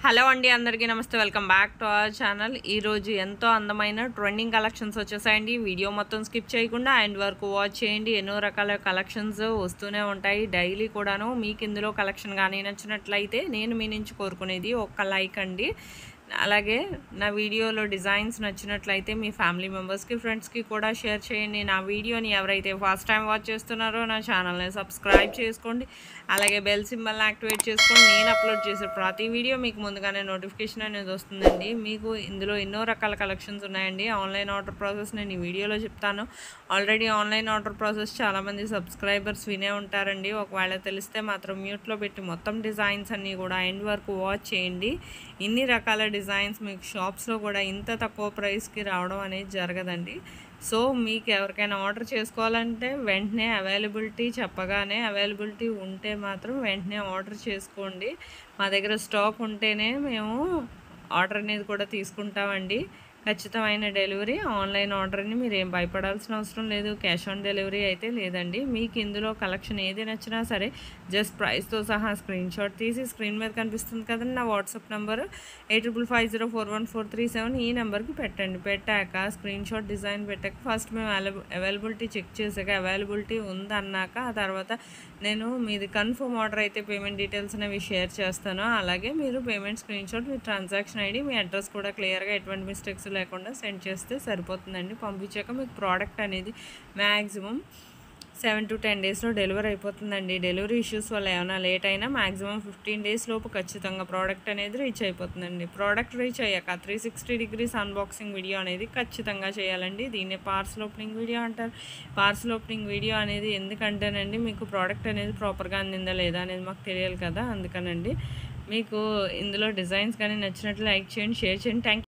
Hello అండి, అందరికీ నమస్తే. Welcome back to our channel. ఈరోజు ఎంతో అందమైన ట్రెండింగ్ కలెక్షన్స్ వచ్చేసాయండి. వీడియో మొత్తం స్కిప్ చేయకుండా ఎండ్ వరకు వాచ్ చేయండి. ఎన్నో రకాల కలెక్షన్స్ వస్తూనే ఉంటాయి డైలీ కూడాను. మీకు ఇందులో కలెక్షన్ కానీ నచ్చినట్లయితే నేను మీ నుంచి కోరుకునేది ఒక్క లైక్ అండి. అలాగే నా వీడియోలో డిజైన్స్ నచ్చినట్లయితే మీ ఫ్యామిలీ మెంబర్స్కి, ఫ్రెండ్స్కి కూడా షేర్ చేయండి. నా వీడియోని ఎవరైతే ఫస్ట్ టైం వాచ్ చేస్తున్నారో నా ఛానల్ని సబ్స్క్రైబ్ చేసుకోండి. అలాగే బెల్ సింబల్ని యాక్టివేట్ చేసుకొని నేను అప్లోడ్ చేసే ప్రతి వీడియో మీకు ముందుగానే నోటిఫికేషన్ అనేది వస్తుందండి. మీకు ఇందులో ఎన్నో రకాల కలెక్షన్స్ ఉన్నాయండి. ఆన్లైన్ ఆర్డర్ ప్రాసెస్ నేను ఈ వీడియోలో చెప్తాను. ఆల్రెడీ ఆన్లైన్ ఆర్డర్ ప్రాసెస్ చాలామంది సబ్స్క్రైబర్స్ వినే ఉంటారండి. ఒకవేళ తెలిస్తే మాత్రం మ్యూట్లో పెట్టి మొత్తం డిజైన్స్ అన్నీ కూడా ఎండ్ వరకు వాచ్ చేయండి. ఇన్ని రకాల డిజైన్స్ మీకు షాప్స్లో కూడా ఇంత తక్కువ ప్రైస్కి రావడం అనేది జరగదండి. సో మీకు ఎవరికైనా ఆర్డర్ చేసుకోవాలంటే వెంటనే అవైలబిలిటీ చెప్పగానే అవైలబిలిటీ ఉంటే మాత్రం వెంటనే ఆర్డర్ చేసుకోండి. మా దగ్గర స్టాక్ ఉంటేనే మేము ఆర్డర్ అనేది కూడా తీసుకుంటామండి. ఖచ్చితమైన డెలివరీ. ఆన్లైన్ ఆర్డర్ని మీరు ఏం భయపడాల్సిన అవసరం లేదు. క్యాష్ ఆన్ డెలివరీ అయితే లేదండి. మీకు ఇందులో కలెక్షన్ ఏది నచ్చినా సరే జస్ట్ ప్రైస్తో సహా స్క్రీన్ షాట్ తీసి స్క్రీన్ మీద కనిపిస్తుంది కదండి నా వాట్సాప్ నెంబరు 8550414437 ఈ నెంబర్కి పెట్టండి. పెట్టాక స్క్రీన్ షాట్ డిజైన్ పెట్టాక ఫస్ట్ మేము అవైలబిలిటీ చెక్ చేసాక అవైలబిలిటీ ఉందన్నాక ఆ తర్వాత నేను మీది కన్ఫర్మ్ ఆర్డర్ అయితే పేమెంట్ డీటెయిల్స్ అనేవి షేర్ చేస్తాను. అలాగే మీరు పేమెంట్ స్క్రీన్ షాట్, మీ ట్రాన్సాక్షన్ ఐడి, మీ అడ్రస్ కూడా క్లియర్గా ఎటువంటి మిస్టేక్స్ లేకుండా సెండ్ చేస్తే సరిపోతుందండి. పంపించాక మీకు ప్రోడక్ట్ అనేది మ్యాక్సిమం 7 to 10 డేస్లో డెలివరీ అయిపోతుందండి. డెలివరీ ఇష్యూస్ వల్ల ఏమైనా లేట్ అయినా మ్యాక్సిమం 15 డేస్ లోపు ఖచ్చితంగా ప్రోడక్ట్ అనేది రీచ్ అయిపోతుందండి. ప్రోడక్ట్ రీచ్ అయ్యాక 360 degrees అన్బాక్సింగ్ వీడియో అనేది ఖచ్చితంగా చేయాలండి. దీన్నే పార్సల్ ఓపెనింగ్ వీడియో అంటారు. పార్సల్ ఓపెనింగ్ వీడియో అనేది ఎందుకంటేనండి మీకు ప్రోడక్ట్ అనేది ప్రాపర్గా అందిందా లేదా అనేది మాకు తెలియాలి కదా. అందుకనండి మీకు ఇందులో డిజైన్స్ కానీ నచ్చినట్లు లైక్ చేయండి, షేర్ చేయండి. Thank you.